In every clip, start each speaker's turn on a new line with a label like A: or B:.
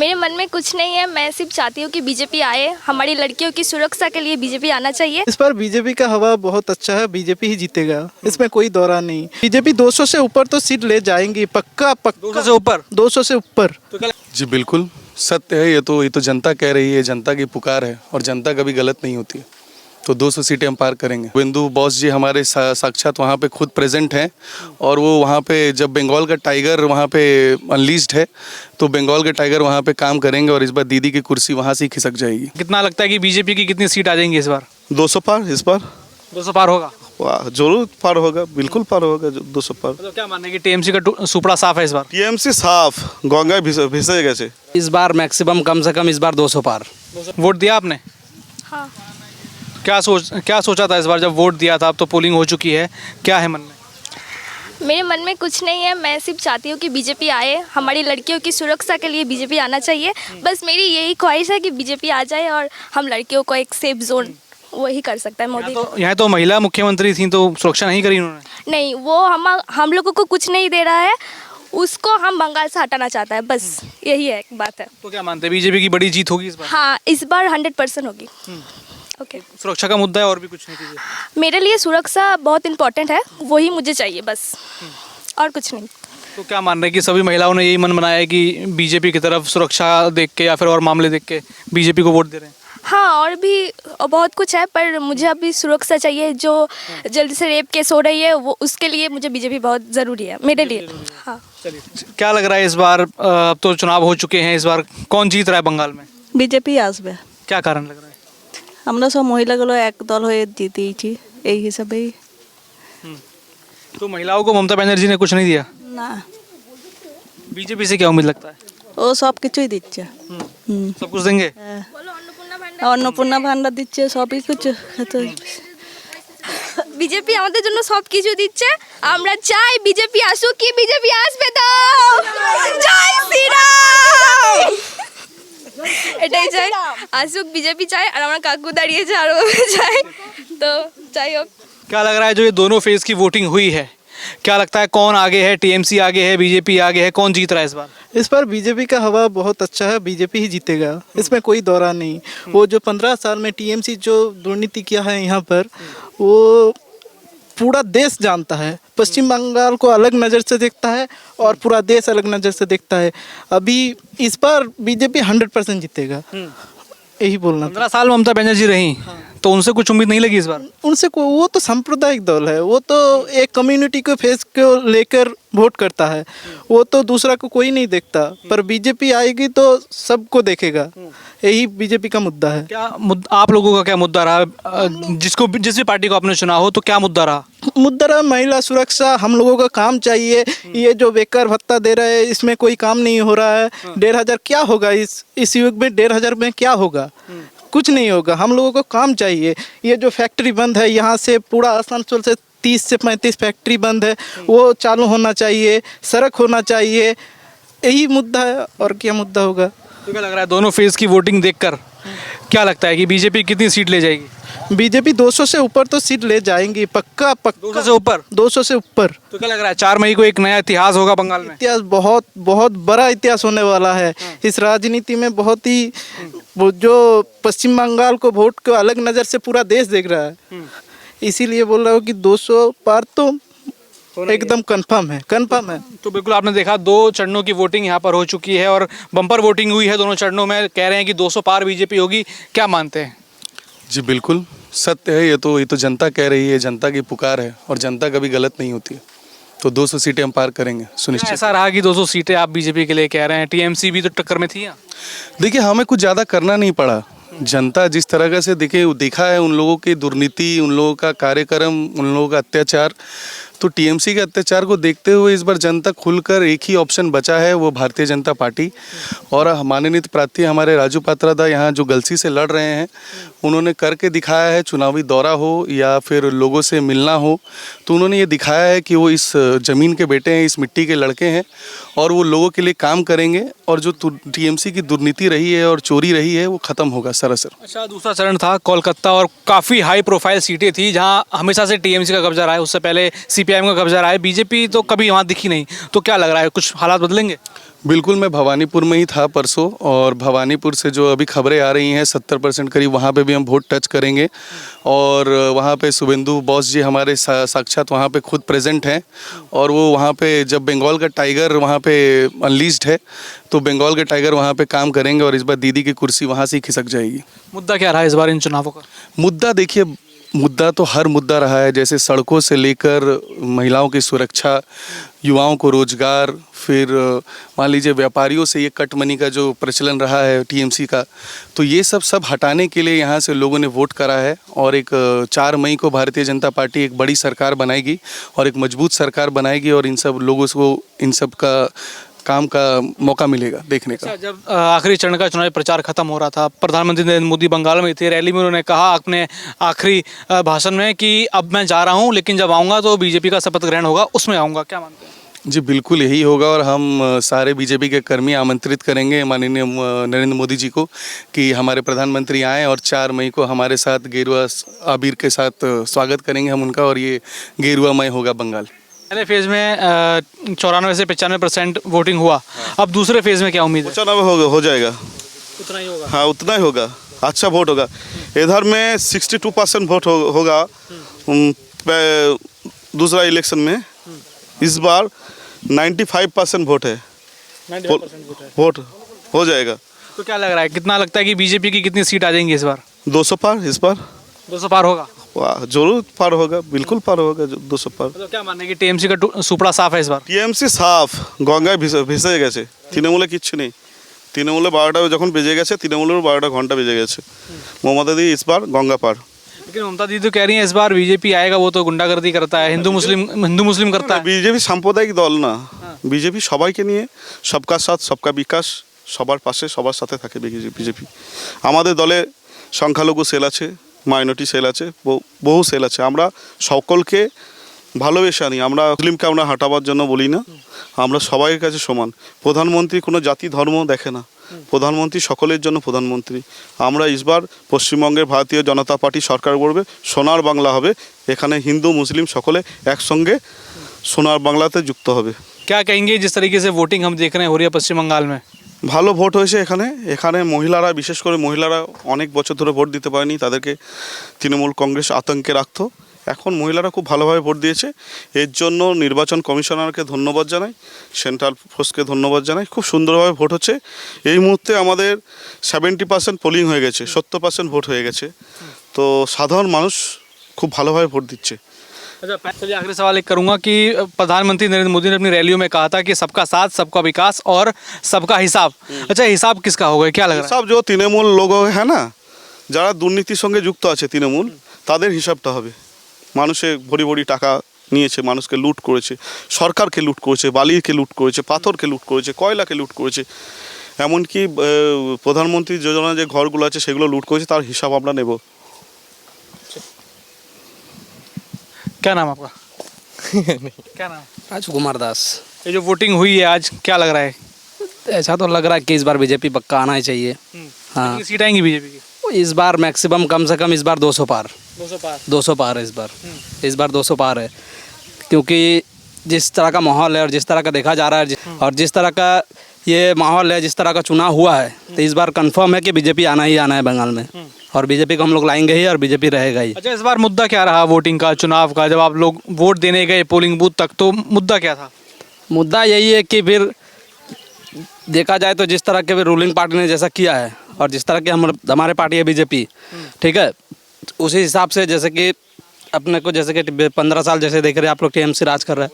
A: मेरे मन में कुछ नहीं है, मैं सिर्फ चाहती हूँ कि बीजेपी आए, हमारी लड़कियों की सुरक्षा के लिए बीजेपी आना चाहिए।
B: इस बार बीजेपी का हवा बहुत अच्छा है, बीजेपी ही जीतेगा, इसमें कोई दौरा नहीं। बीजेपी 200 से ऊपर तो सीट ले जाएंगी, पक्का पक्का
C: 200 से ऊपर?
B: 200 से ऊपर।
D: जी बिल्कुल सत्य है, ये तो जनता कह रही है, जनता की पुकार है और जनता कभी गलत नहीं होती है। तो 200 सीटें हम पार करेंगे। बिंदु बॉस जी हमारे साक्षात वहाँ पे खुद प्रेजेंट हैं और वो वहाँ पे जब बंगाल का टाइगर वहाँ पे अनलीज्ड है तो बंगाल के टाइगर वहाँ पे काम करेंगे और इस बार दीदी की कुर्सी वहाँ से ही खिसक जाएगी।
C: कितना लगता है कि बीजेपी की कितनी सीट आ जाएंगी इस बार?
D: 200 पार इस बार।
C: 200 पार होगा?
D: वाह, जरूर पार होगा, बिल्कुल पार होगा 200 पार।
C: मतलब क्या मानना है कि टीएमसी का सुपड़ा साफ है इस बार?
D: टीएमसी साफ गंगा भिसे गए।
E: इस बार मैक्सिमम कम से कम इस बार 200 पार।
C: वोट दिया आपने?
A: हाँ।
C: क्या सोचा था इस बार जब वोट दिया था? अब तो पोलिंग हो चुकी है, क्या है मन में?
A: मेरे मन में कुछ नहीं है, मैं सिर्फ चाहती हूँ कि बीजेपी आए, हमारी लड़कियों की सुरक्षा के लिए बीजेपी आना चाहिए। बस मेरी यही ख्वाहिश है कि बीजेपी आ जाए और हम लड़कियों को एक सेफ जोन वही कर सकता है मोदी।
C: यहाँ तो महिला मुख्यमंत्री थी तो सुरक्षा नहीं करी उन्होंने?
A: नहीं, वो हम लोगों को कुछ नहीं दे रहा है, उसको हम बंगाल से हटाना चाहता है, बस यही है बात है।
C: तो क्या मानते हैं बीजेपी की बड़ी जीत होगी इस बार?
A: हाँ, इस बार 100% होगी। ओके।
C: सुरक्षा का मुद्दा है और भी कुछ नहीं कीजिए?
A: मेरे लिए सुरक्षा बहुत इम्पोर्टेंट है, वही मुझे चाहिए बस, और कुछ नहीं।
C: तो क्या मान रहे हैं कि सभी महिलाओं ने यही मन बनाया है कि बीजेपी की तरफ सुरक्षा देख के या फिर और मामले देख के बीजेपी को वोट दे रहे हैं?
A: हाँ, और भी बहुत कुछ है, पर मुझे अभी सुरक्षा चाहिए। जो जल्दी से रेप केस हो रही है वो, उसके लिए मुझे बीजेपी बहुत ज़रूरी है मेरे लिए। हाँ।
C: चलिए, क्या लग रहा है इस बार? अब तो चुनाव हो चुके हैं, इस बार कौन जीत रहा है बंगाल में?
F: বিজেপি আসবে।
C: क्या कारण लग रहा है?
F: আমরা সব মহিলাগুলো এক দল হয়ে জিতেইছি, এই হিসাবেই।
C: तो महिलाओं को ममता बनर्जी ने कुछ नहीं दिया?
F: না,
C: बीजेपी से क्या उम्मीद लगता है?
F: ও সব কিছুই দিচ্ছে।
C: सब कुछ देंगे?
F: অন্নপূর্ণা ভান্ডার দিচ্ছে, সবই কিছু খেতে।
A: বিজেপি আমাদের জন্য সব কিছু দিচ্ছে, আমরা চাই বিজেপি আসুক, কি বিজেপি আসবে তো। জয় শ্রীরাম। এটাই চাই, আসুক বিজেপি চাই, আর আমার কাকু দাঁড়িয়েছে আরও চাই, তো যাই হোক।
C: क्या लग रहा है जो ये दोनों फेज की वोटिंग हुई है, क्या लगता है कौन आगे है? टीएमसी आगे है, बीजेपी आगे है, कौन जीत रहा है इस बार?
B: इस बार बीजेपी का हवा बहुत अच्छा है, बीजेपी ही जीतेगा, इसमें कोई दौरा नहीं। वो जो 15 साल में टीएमसी जो दुर्नीति किया है यहाँ पर, वो पूरा देश जानता है। पश्चिम बंगाल को अलग नज़र से देखता है और पूरा देश अलग नज़र से देखता है। अभी इस बार बीजेपी 100% जीतेगा, यही बोलना था।
C: 15 साल ममता बनर्जी रही, तो उनसे कुछ उम्मीद नहीं लगी इस बार?
B: उनसे को वो तो सांप्रदायिक दल है, वो तो एक कम्युनिटी को फेस को लेकर वोट करता है, वो तो दूसरा को कोई नहीं देखता। पर बीजेपी आएगी तो सबको देखेगा, यही बीजेपी का मुद्दा है।
C: क्या आप लोगों का क्या मुद्दा रहा? जिस भी पार्टी को आपने चुना हो तो क्या मुद्दा रहा?
B: मुद्दा रहा महिला सुरक्षा, हम लोगों का काम चाहिए। ये जो बेकार भत्ता दे रहे हैं इसमें कोई काम नहीं हो रहा है। 1,500 क्या होगा इस युग में? 1,500 में क्या होगा? कुछ नहीं होगा। हम लोगों को काम चाहिए। ये जो फैक्ट्री बंद है, यहाँ से पूरा आसनसोल से 30 से 35 फैक्ट्री बंद है, वो चालू होना चाहिए, सड़क होना चाहिए, यही मुद्दा है, और क्या मुद्दा होगा?
C: तो क्या लग रहा है दोनों फेज की वोटिंग देखकर क्या लगता है कि बीजेपी कितनी सीट ले जाएगी?
B: बीजेपी 200 से ऊपर तो सीट ले जाएंगी, पक्का पक्का।
C: 200 से ऊपर?
B: 200 से ऊपर।
C: तो क्या लग रहा है 4 मई को एक नया इतिहास होगा बंगाल में?
B: इतिहास बहुत बहुत बड़ा इतिहास होने वाला है। इस राजनीति में बहुत ही वो जो पश्चिम बंगाल को वोट को अलग नज़र से पूरा देश देख रहा है, इसीलिए बोल रहा हूँ कि 200 पार तो एकदम कंफर्म है, कंफर्म है।
C: तो बिल्कुल आपने देखा 2 चरणों की वोटिंग यहाँ पर हो चुकी है और बम्पर वोटिंग हुई है दोनों चरणों में। कह रहे हैं कि 200 पार बीजेपी होगी, क्या मानते हैं?
D: जी बिल्कुल सत्य है, ये तो जनता कह रही है, जनता की पुकार है और जनता कभी गलत नहीं होती है। तो 200 सीटें हम पार करेंगे सुनिश्चित।
C: ऐसा रहा कि 200 सीटें आप बीजेपी के लिए कह रहे हैं, टीएमसी भी तो टक्कर में थी।
D: देखिए हमें कुछ ज़्यादा करना नहीं पड़ा। जनता जिस तरह से देखा है उन लोगों की दुर्नीति, उन लोगों का कार्यक्रम, उन लोगों का अत्याचार, तो टीएमसी के अत्याचार को देखते हुए इस बार जनता खुलकर एक ही ऑप्शन बचा है, वो भारतीय जनता पार्टी। और माननीय प्रार्थी हमारे राजू पात्रादा यहाँ जो गलसी से लड़ रहे हैं, उन्होंने करके दिखाया है, चुनावी दौरा हो या फिर लोगों से मिलना हो, तो उन्होंने ये दिखाया है कि वो इस ज़मीन के बेटे हैं, इस मिट्टी के लड़के हैं और वो लोगों के लिए काम करेंगे। और जो टीएमसी की दुर्नीति रही है और चोरी रही है वो ख़त्म होगा सरासर।
C: अच्छा, दूसरा चरण था कोलकाता और काफ़ी हाई प्रोफाइल सीटें थी जहाँ हमेशा से टीएमसी का कब्जा रहा है, उससे पहले सीपीआईएम का कब्जा रहा है, बीजेपी तो कभी वहाँ दिखी नहीं। तो क्या लग रहा है कुछ हालात बदलेंगे?
D: बिल्कुल, मैं भवानीपुर में ही था परसों, और भवानीपुर से जो अभी खबरें आ रही हैं 70% करीब वहाँ पे भी हम वोट टच करेंगे। और वहाँ पे शुभेंदु बॉस जी हमारे साक्षात वहाँ पे खुद प्रेजेंट हैं, और वो वहाँ पे जब बंगाल का टाइगर वहाँ पे अनलीस्ड है तो बंगाल के टाइगर वहाँ पे काम करेंगे, और इस बार दीदी की कुर्सी वहाँ से ही खिसक जाएगी।
C: मुद्दा क्या रहा इस बार इन चुनावों का?
D: मुद्दा देखिए, मुद्दा तो हर मुद्दा रहा है, जैसे सड़कों से लेकर महिलाओं की सुरक्षा, युवाओं को रोजगार, फिर मान लीजिए व्यापारियों से ये कट मनी का जो प्रचलन रहा है टीएमसी का, तो ये सब हटाने के लिए यहाँ से लोगों ने वोट करा है। और एक 4 मई को भारतीय जनता पार्टी एक बड़ी सरकार बनाएगी और एक मजबूत सरकार बनाएगी, और इन सब लोगों को इन सब का काम का मौका मिलेगा देखने का।
C: अच्छा, जब आखिरी चरण का चुनावी प्रचार खत्म हो रहा था, प्रधानमंत्री नरेंद्र मोदी बंगाल में थे, रैली में उन्होंने कहा अपने आखिरी भाषण में कि अब मैं जा रहा हूं, लेकिन जब आऊँगा तो बीजेपी का शपथ ग्रहण होगा, उसमें आऊँगा। क्या मानते हैं?
D: जी बिल्कुल यही होगा, और हम सारे बीजेपी के कर्मी आमंत्रित करेंगे माननीय नरेंद्र मोदी जी को कि हमारे प्रधानमंत्री आएँ, और 4 मई को हमारे साथ गेरुआ आबिर के साथ स्वागत करेंगे हम उनका, और ये गेरुआमय होगा बंगाल।
C: पहले फेज में 94 से 95% वोटिंग हुआ, अब दूसरे फेज में क्या उम्मीद है?
G: 95 हो जाएगा।
C: उतना ही होगा।
G: हाँ, उतना ही होगा, अच्छा वोट होगा। इधर में 62% वोट होगा दूसरा इलेक्शन में। इस बार 95% वोट है,
C: 95% वोट है।
G: वोट हो जाएगा।
C: तो क्या लग रहा है, कितना लगता है कि बीजेपी की कितनी सीट आ जाएंगी इस बार?
G: 200 पार इस बार।
C: 200 पार होगा?
G: वाह, जरूर पार होगा, बिल्कुल पार होगा 200 पार।
C: तो क्या मानने की टीएमसी का सुपड़ा साफ है इस बार?
G: টিএমসি সাফ, গঙ্গায় ভেসে গেছে, তৃণমূলে কিচ্ছু নেই। তৃণমূলে 12টা যখন বেজে গেছে, তৃণমূলের 12টা ঘন্টা বেজে গেছে। মমতা दी इस बार गंगा पार।
C: लेकिन ममता दीदी तो कह रही है इस बार बीजेपी आएगा, वो तो गुंडागर्दी करता है, हिंदू मुस्लिम करता है।
G: বিজেপি সাম্প্রদায়িক দল না, বিজেপি সবাইকে নিয়ে সবকা সাথ সবকা বিকাশ, সবার পাশে সবার সাথে থাকে বিজেপি। আমাদের দলে সংখ্যালঘু সেল আছে, মাইনরিটি সেল আছে, বহু সেল আছে। আমরা সকলকে ভালোবেসে আনি, আমরা মুসলিমকে আমরা হাঁটাবার জন্য বলি না, আমরা সবাই কাছে সমান। প্রধানমন্ত্রী কোনো জাতি ধর্ম দেখে না, প্রধানমন্ত্রী সকলের জন্য প্রধানমন্ত্রী। আমরা ইসবার পশ্চিমবঙ্গের ভারতীয় জনতা পার্টি সরকার করবে, সোনার বাংলা হবে, এখানে হিন্দু মুসলিম সকলে একসঙ্গে সোনার বাংলাতে যুক্ত হবে।
C: क्या कहेंगे जिस तरीके से वोटिंग हम देख रहे हैं हो रही है पश्चिम बंगाल में?
G: ভালো ভোট হয়েছে এখানে। এখানে মহিলারা, বিশেষ করে মহিলারা অনেক বছর ধরে ভোট দিতে পারেনি, তাদেরকে তৃণমূল কংগ্রেস আতঙ্কে রাখতো। এখন মহিলারা খুব ভালোভাবে ভোট দিয়েছে, এর জন্য নির্বাচন কমিশনারকে ধন্যবাদ জানাই, সেন্ট্রাল ফোর্সকে ধন্যবাদ জানাই। খুব সুন্দরভাবে ভোট হচ্ছে। এই মুহূর্তে আমাদের 70% পোলিং হয়ে গেছে, 70% ভোট হয়ে গেছে। তো সাধারণ মানুষ খুব ভালোভাবে ভোট দিচ্ছে।
C: अच्छा, चलिए आखिरी सवाल एक करूंगा कि प्रधानमंत्री नरेंद्र मोदी ने अपनी रैलियों में कहा था कि सबका साथ, सबका विकास और सबका हिसाब। अच्छा, हिसाब किसका होगा, क्या लग रहा है?
G: সব যে তৃণমূল লোক হ্যাঁ না, যারা দুর্নীতির সঙ্গে যুক্ত আছে তৃণমূল, তাদের হিসাবটা হবে। মানুষের ভরি ভরি টাকা নিয়েছে, মানুষকে লুট করেছে, সরকারকে লুট করেছে, বালিকে লুট করেছে, পাথরকে লুট করেছে, কয়লাকে লুট করেছে, এমনকি প্রধানমন্ত্রী যোজনা যে ঘরগুলো আছে সেগুলো লুট করেছে, তার হিসাব আমরা নেব।
C: क्या नाम आपका? क्या नाम?
E: राजकुमार दास।
C: ये जो वोटिंग हुई है आज, क्या लग रहा है?
E: ऐसा तो लग रहा है कि इस बार बीजेपी पक्का आना ही चाहिए। हाँ,
C: कितनी सीट आएंगी बीजेपी की?
E: इस बार मैक्सिमम कम से कम इस बार 200 पार।
C: 200 पार।
E: 200 पार है इस बार 200 पार है, क्योंकि जिस तरह का माहौल है और जिस तरह का देखा जा रहा है और जिस तरह का ये माहौल है, जिस तरह का चुनाव हुआ है, तो इस बार कंफर्म है कि बीजेपी आना ही आना है बंगाल में, और बीजेपी को हम लोग लाएंगे ही, और बीजेपी रहेगा ही।
C: अच्छा, इस बार मुद्दा क्या रहा वोटिंग का, चुनाव का? जब आप लोग वोट देने गए पोलिंग बूथ तक, तो मुद्दा क्या था?
E: मुद्दा यही है कि फिर देखा जाए तो जिस तरह के रूलिंग पार्टी ने जैसा किया है, और जिस तरह के हमारे पार्टी है बीजेपी, ठीक है, उसी हिसाब से जैसे कि अपने को जैसे कि 15 साल जैसे देख रहे हैं आप लोग, टीएमसी राज कर रहा है,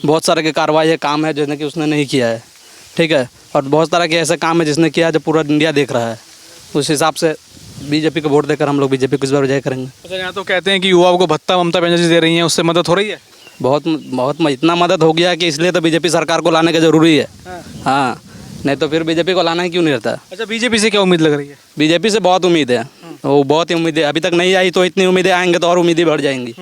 E: बहुत सारे के कार्रवाई है, काम है जिसने कि उसने नहीं किया है, ठीक है, और बहुत तरह के ऐसे काम है जिसने किया है जो पूरा इंडिया देख रहा है। उस हिसाब से बीजेपी को वोट देकर हम लोग बीजेपी को इस बार विजय करेंगे।
C: अच्छा, यहाँ तो कहते हैं कि युवाओं को भत्ता ममता बनर्जी दे रही हैं, उससे मदद हो रही है?
E: बहुत बहुत इतना मदद हो गया है कि इसलिए तो बीजेपी सरकार को लाने का ज़रूरी है। हाँ, नहीं तो फिर बीजेपी को लाना ही क्यों नहीं रहता।
C: अच्छा, बीजेपी से क्या उम्मीद लग रही है?
E: बीजेपी से बहुत उम्मीद है, वो बहुत ही उम्मीद है, अभी तक नहीं आई, तो इतनी उम्मीदें आएंगे तो और उम्मीदें बढ़ जाएंगी।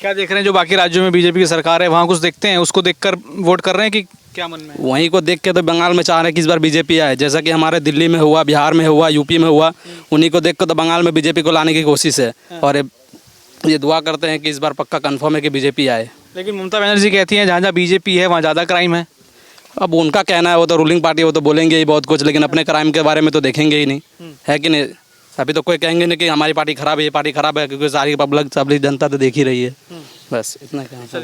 C: क्या देख रहे हैं जो बाकी राज्यों में बीजेपी की सरकार है, वहाँ कुछ देखते हैं, उसको देखकर वोट कर रहे हैं कि क्या मन में है?
E: वहीं को देख के तो बंगाल में चाह रहे हैं कि इस बार बीजेपी आए, जैसा कि हमारे दिल्ली में हुआ, बिहार में हुआ, यूपी में हुआ, उन्हीं को देख कर तो बंगाल में बीजेपी को लाने की कोशिश है, और ये दुआ करते हैं कि इस बार पक्का कंफर्म है कि बीजेपी आए।
C: लेकिन ममता बनर्जी कहती हैं जहाँ जहाँ बीजेपी है वहाँ ज़्यादा क्राइम है।
E: अब उनका कहना है, वो तो रूलिंग पार्टी, वो तो बोलेंगे ही बहुत कुछ, लेकिन अपने क्राइम के बारे में तो देखेंगे ही नहीं, है कि नहीं। अभी तो कोई कहेंगे नहीं कि हमारी पार्टी खराब है, ये पार्टी खराब है, क्योंकि सारी पब्लिक जनता तो देख ही रही है। बस इतना कहना।